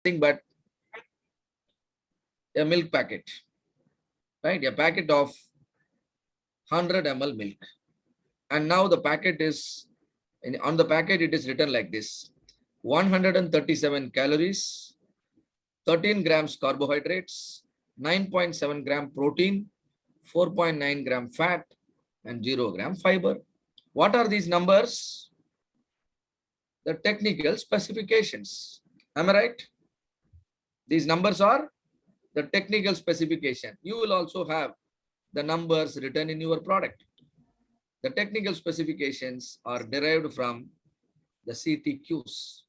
but a milk packet, right? A packet of 100 ml milk. And now the packet is, on the packet it is written like this: 137 calories, 13 grams carbohydrates, 9.7 gram protein, 4.9 gram fat, and 0 gram fiber. What are these numbers? The technical specifications. Am I right? These numbers are the technical specification. You will also have the numbers written in your product. The technical specifications are derived from the CTQs.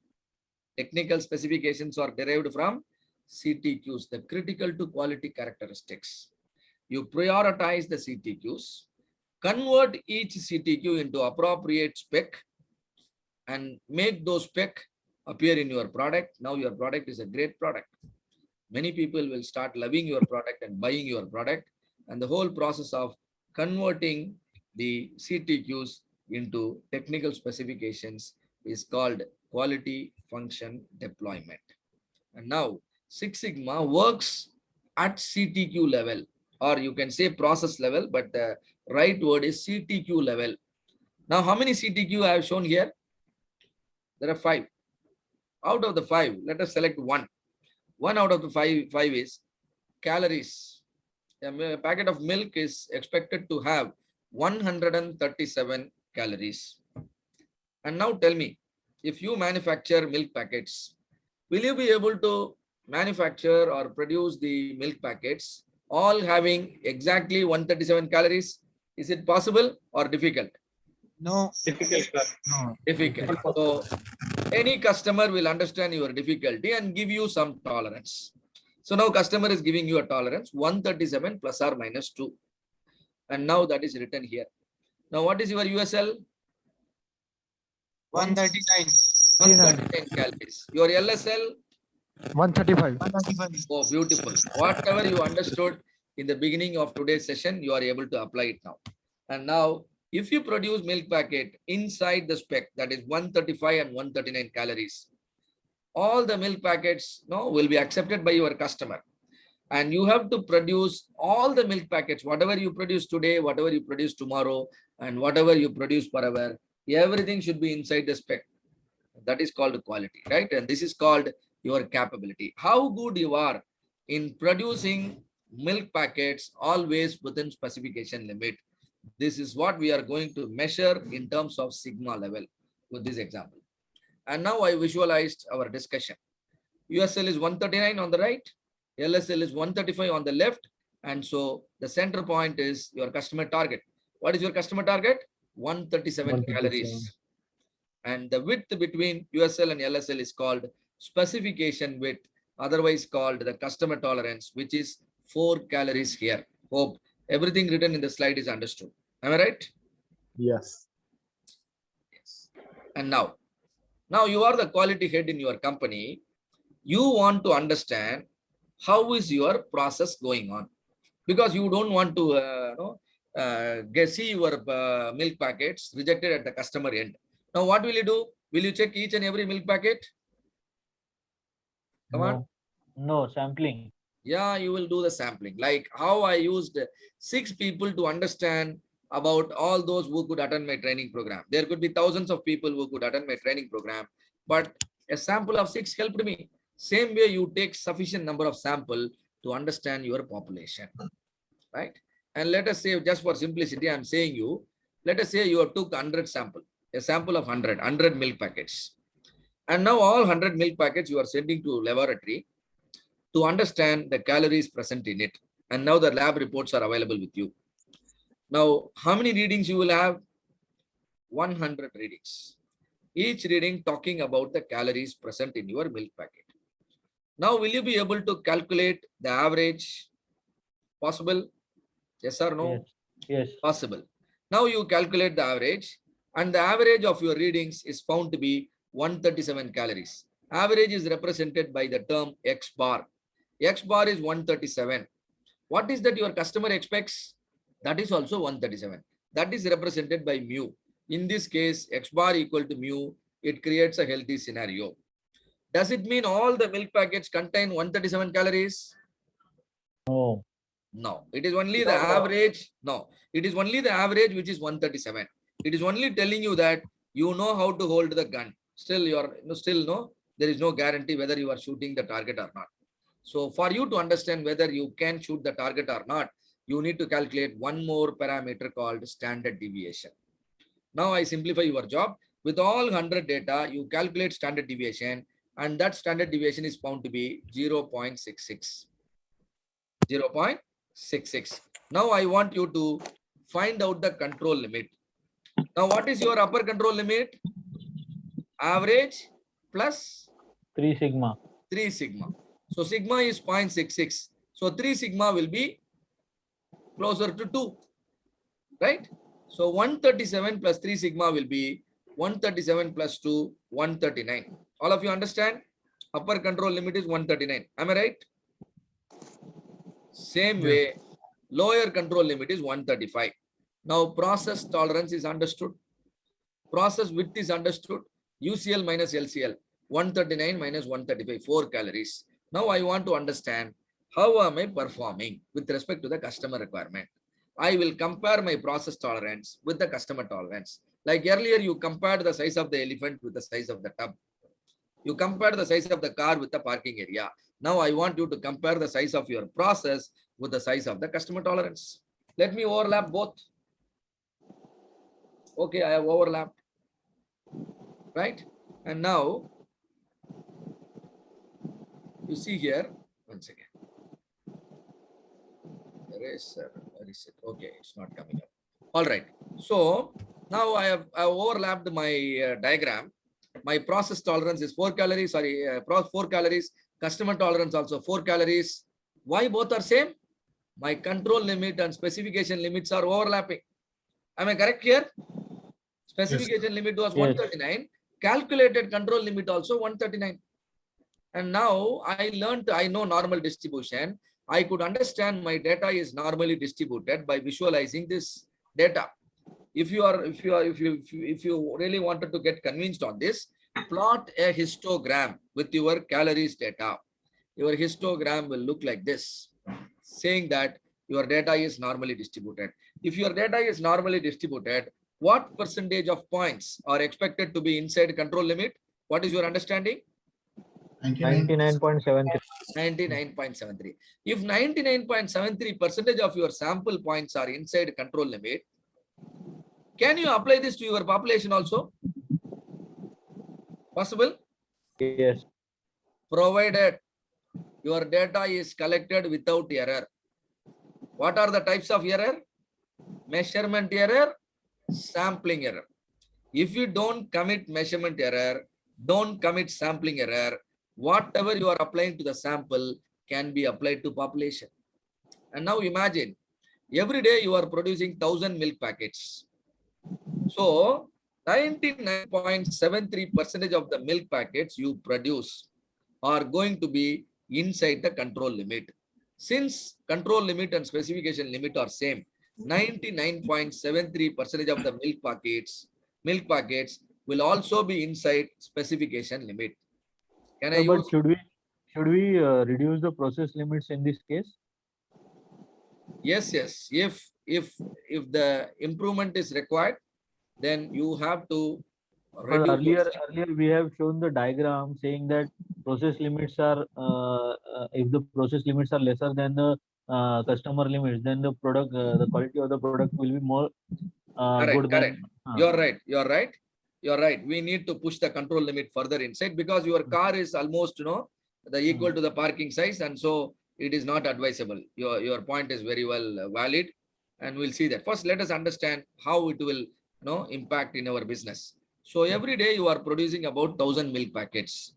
Technical specifications are derived from CTQs, the critical to quality characteristics. You prioritize the CTQs, convert each CTQ into appropriate spec, and make those spec appear in your product. Now your product is a great product. Many people will start loving your product and buying your product. And the whole process of converting the CTQs into technical specifications is called quality function deployment. And now Six Sigma works at CTQ level, or you can say process level, but the right word is CTQ level. Now, how many CTQ I have shown here? There are 5. Out of the 5, let us select 1. 1 out of the 5 is calories. A packet of milk is expected to have 137 calories. And now tell me, if you manufacture milk packets, will you be able to manufacture or produce the milk packets all having exactly 137 calories? Is it possible or difficult? No. Difficult, sir. No. Difficult. So any customer will understand your difficulty and give you some tolerance. So now customer is giving you a tolerance 137 plus or minus 2. And now that is written here. Now what is your USL? 139. 139 calories. Your LSL? 135. 135. Oh, beautiful. Whatever you understood in the beginning of today's session, you are able to apply it now. And now, if you produce milk packet inside the spec, that is 135 and 139 calories, all the milk packets will be accepted by your customer. And you have to produce all the milk packets, whatever you produce today, whatever you produce tomorrow, and whatever you produce forever, everything should be inside the spec. That is called quality, right? And this is called your capability. How good you are in producing milk packets always within specification limit. This is what we are going to measure in terms of sigma level with this example. And now I visualized our discussion. USL is 139 on the right, LSL is 135 on the left, and so the center point is your customer target. What is your customer target? 137 calories. And the width between USL and LSL is called specification width, otherwise called the customer tolerance, which is 4 calories here. Hope everything written in the slide is understood. Am I right? Yes. Yes. And now you are the quality head in your company. You want to understand how is your process going on, because you don't want to see your milk packets rejected at the customer end. Now, what will you do? Will you check each and every milk packet? Come on. No, sampling. Yeah, you will do the sampling. Like how I used 6 people to understand about all those who could attend my training program. There could be thousands of people who could attend my training program, but a sample of 6 helped me. Same way you take sufficient number of sample to understand your population, right? And let us say, just for simplicity, I'm saying you, let us say you have took 100 sample, a sample of 100 milk packets. And now all 100 milk packets you are sending to laboratory to understand the calories present in it. And now the lab reports are available with you. Now, how many readings you will have? 100 readings. Each reading talking about the calories present in your milk packet. Now, will you be able to calculate the average? Possible? Yes or no? Yes. Possible. Now you calculate the average, and the average of your readings is found to be 137 calories. Average is represented by the term X bar. X bar is 137. What is that your customer expects? That is also 137. That is represented by mu. In this case, X bar equal to mu. It creates a healthy scenario. Does it mean all the milk packets contain 137 calories? No. No, it is only the average. No, it is only the average which is 137. It is only telling you that you know how to hold the gun. Still, there is no guarantee whether you are shooting the target or not. So for you to understand whether you can shoot the target or not, you need to calculate one more parameter called standard deviation. Now I simplify your job. With all 100 data, you calculate standard deviation, and that standard deviation is found to be 0.66. 0.66. Now I want you to find out the control limit. Now what is your upper control limit? Average plus 3 sigma. 3 sigma. So sigma is 0.66. So 3 sigma will be closer to 2, right? So 137 plus 3 sigma will be 137 plus 2, 139. All of you understand? Upper control limit is 139. Am I right? Same way, lower control limit is 135. Now process tolerance is understood. Process width is understood. UCL minus LCL. 139 minus 135, 4 calories. Now I want to understand how am I performing with respect to the customer requirement. I will compare my process tolerance with the customer tolerance. Like earlier, you compared the size of the elephant with the size of the tub. You compare the size of the car with the parking area. Now I want you to compare the size of your process with the size of the customer tolerance. Let me overlap both. Okay, I have overlapped, right? And now you see here, once again. Where is it? Okay, it's not coming up. All right. So now I have overlapped my diagram. My process tolerance is 4 calories. Sorry, 4 calories. Customer tolerance also 4 calories. Why both are same? My control limit and specification limits are overlapping. Am I correct here? Specification limit was 139. Calculated control limit also 139. And now I know normal distribution. I could understand my data is normally distributed by visualizing this data. If you really wanted to get convinced on this, plot a histogram with your calories data. Your histogram will look like this, saying that your data is normally distributed. If your data is normally distributed, what percentage of points are expected to be inside control limit? What is your understanding? 99.73. 99.73. If 99.73% of your sample points are inside control limit, can you apply this to your population also? Possible? Yes. Provided your data is collected without error. What are the types of error? Measurement error, sampling error. If you don't commit measurement error, don't commit sampling error, whatever you are applying to the sample can be applied to population. And now imagine, every day you are producing 1,000 milk packets. So 99.73% of the milk packets you produce are going to be inside the control limit. Since control limit and specification limit are same, 99.73% of the milk packets will also be inside specification limit. Can I But use? should we reduce the process limits in this case? Yes. If the improvement is required, then you have to Because reduce. earlier we have shown the diagram saying that process limits are if the process limits are lesser than the customer limits, then the product the quality of the product will be more good Correct. than. You're right. We need to push the control limit further inside because your car is almost, the equal to the parking size, and so it is not advisable. Your point is very well valid, and we'll see that. First, let us understand how it will, impact in our business. So every day you are producing about 1,000 milk packets.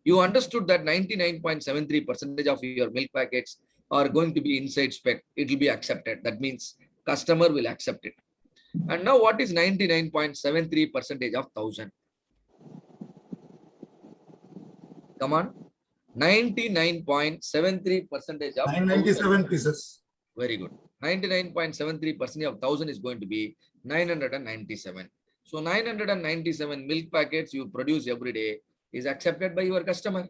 You understood that 99.73% of your milk packets are going to be inside spec. It will be accepted. That means customer will accept it. And now what is 99.73% of 1,000? Come on. 99.73% of 997 pieces. Very good. 99.73% of 1,000 is going to be 997. So 997 milk packets you produce every day. is accepted by your customer.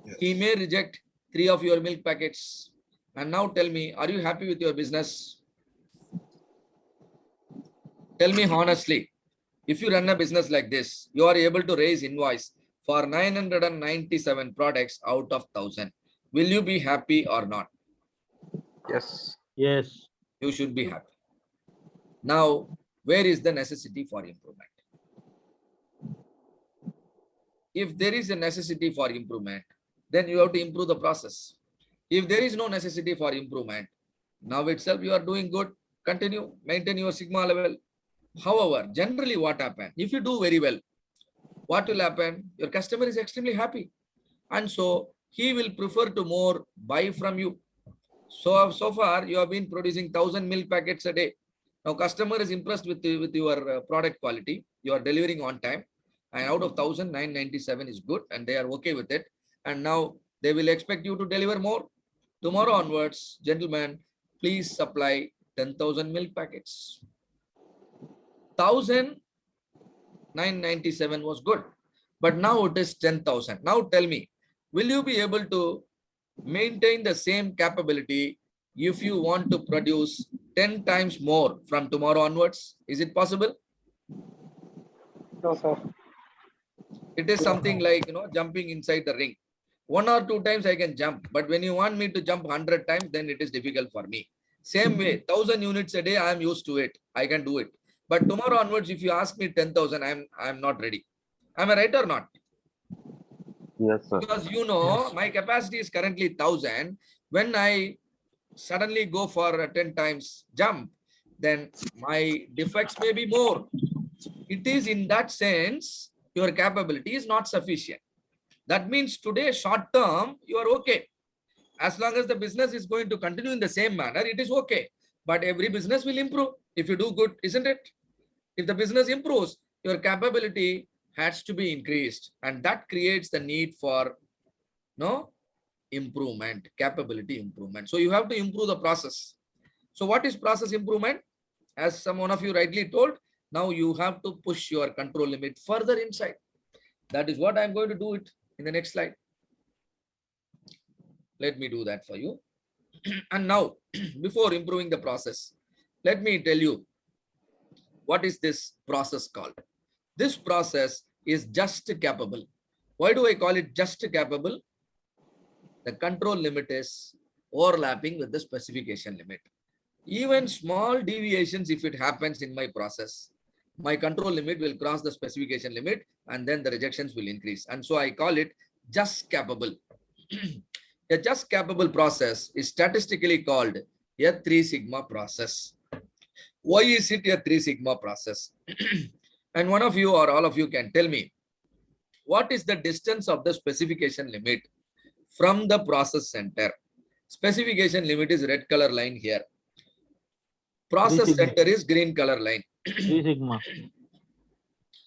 Yes. He may reject 3 of your milk packets. And now tell me, are you happy with your business? Tell me honestly, if you run a business like this, you are able to raise invoice for 997 products out of 1,000. Will you be happy or not? Yes. Yes. You should be happy. Now, where is the necessity for improvement? If there is a necessity for improvement, then you have to improve the process. If there is no necessity for improvement, now itself you are doing good, continue, maintain your sigma level. However, generally what happens, if you do very well, what will happen? Your customer is extremely happy. And so he will prefer to more buy from you. So far you have been producing 1,000 milk packets a day. Now customer is impressed with your product quality. You are delivering on time. And out of 1,997 is good and they are okay with it. And now they will expect you to deliver more. Tomorrow onwards, gentlemen, please supply 10,000 milk packets. 1,997 was good, but now it is 10,000. Now tell me, will you be able to maintain the same capability if you want to produce 10 times more from tomorrow onwards? Is it possible? No, sir. It is something like, jumping inside the ring. 1 or 2 times I can jump, but when you want me to jump 100 times, then it is difficult for me. Same way, 1,000 units a day, I am used to it. I can do it. But tomorrow onwards, if you ask me 10,000, I'm not ready. Am I right or not? Yes, sir. Because my capacity is currently 1,000. When I suddenly go for a 10 times jump, then my defects may be more. It is in that sense, your capability is not sufficient. That means today, short term, you are okay. As long as the business is going to continue in the same manner, it is okay. But every business will improve if you do good, isn't it? If the business improves, your capability has to be increased. And that creates the need for improvement, capability improvement. So you have to improve the process. So what is process improvement? As one of you rightly told, now you have to push your control limit further inside. That is what I'm going to do it in the next slide. Let me do that for you. And now, before improving the process, let me tell you, what is this process called? This process is just capable. Why do I call it just capable? The control limit is overlapping with the specification limit. Even small deviations, if it happens in my process, my control limit will cross the specification limit and then the rejections will increase. And so I call it just capable. A just capable process is statistically called a 3 sigma process. Why is it a 3 sigma process? And one of you or all of you can tell me, what is the distance of the specification limit from the process center? Specification limit is red color line here. Process center is green color line. 3 sigma.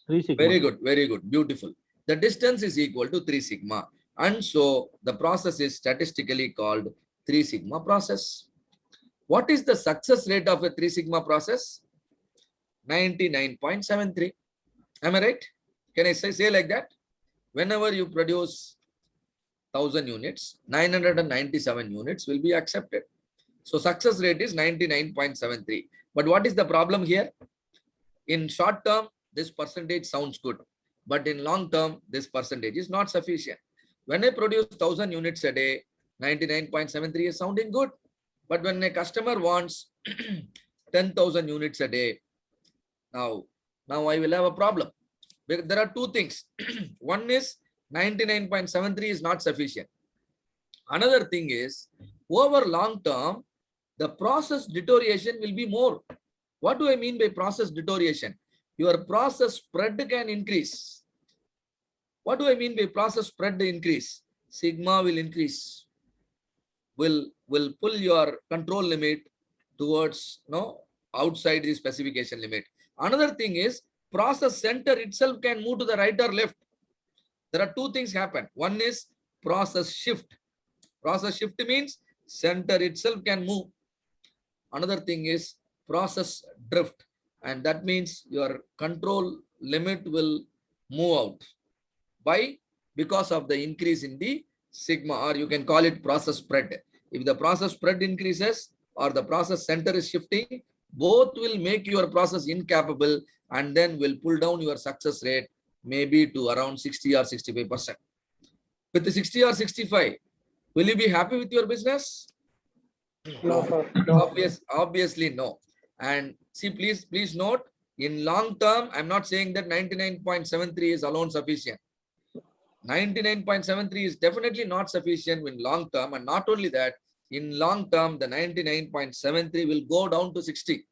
3 sigma. Very good, very good, beautiful. The distance is equal to 3 sigma. And so the process is statistically called 3 sigma process. What is the success rate of a 3 sigma process? 99.73. Am I right? Can I say like that? Whenever you produce 1,000 units, 997 units will be accepted. So success rate is 99.73. But what is the problem here? In short term, this percentage sounds good. But in long term, this percentage is not sufficient. When I produce 1,000 units a day, 99.73 is sounding good. But when a customer wants 10,000 units a day, now I will have a problem. There are 2 things. One is 99.73 is not sufficient. Another thing is, over long term, the process deterioration will be more. What do I mean by process deterioration? Your process spread can increase. What do I mean by process spread increase? Sigma will increase. Will pull your control limit towards outside the specification limit. Another thing is, process center itself can move to the right or left. There are 2 things happen. One is process shift. Process shift means center itself can move. Another thing is process drift. And that means your control limit will move out by because of the increase in the sigma, or you can call it process spread. If the process spread increases or the process center is shifting, both will make your process incapable and then will pull down your success rate maybe to around 60 or 65%. With the 60 or 65, will you be happy with your business? No, sir. Obviously no. And see, please note, in long term, I'm not saying that 99.73 is alone sufficient. 99.73 is definitely not sufficient in long term. And not only that, in long term, the 99.73 will go down to 60.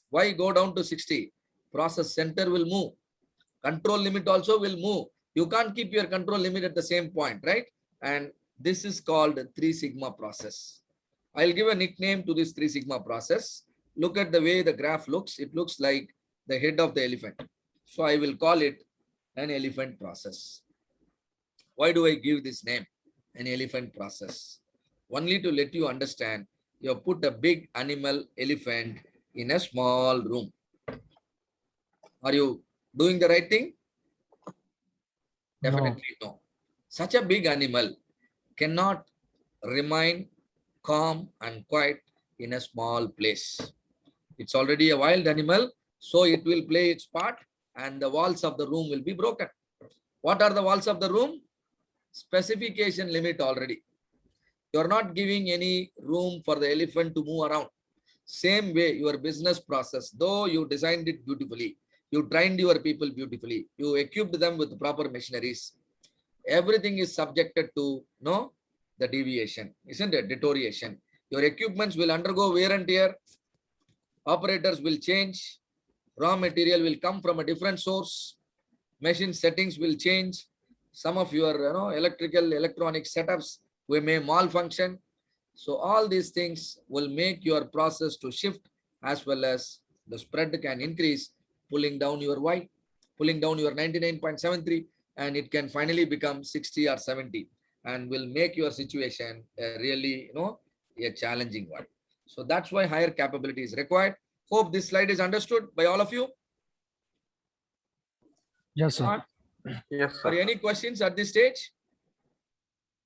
Why go down to 60? Process center will move. Control limit also will move. You can't keep your control limit at the same point, right? And this is called 3 sigma process. I'll give a nickname to this 3 sigma process. Look at the way the graph looks. It looks like the head of the elephant. So I will call it an elephant process. Why do I give this name? An elephant process. Only to let you understand, you have put a big animal elephant in a small room. Are you doing the right thing? Definitely no. Such a big animal cannot remain calm and quiet in a small place. It's already a wild animal, so it will play its part and the walls of the room will be broken. What are the walls of the room? Specification limit already. You're not giving any room for the elephant to move around. Same way, your business process, though you designed it beautifully, you trained your people beautifully, you equipped them with proper machineries, everything is subjected to the deviation, isn't it? Deterioration. Your equipments will undergo wear and tear. Operators will change. Raw material will come from a different source. Machine settings will change. Some of your electrical, electronic setups may malfunction. So all these things will make your process to shift, as well as the spread can increase, pulling down your Y, pulling down your 99.73, and it can finally become 60 or 70 and will make your situation really, a challenging one. So that's why higher capability is required. Hope this slide is understood by all of you. Yes, sir. Yes, Are sir. any questions at this stage?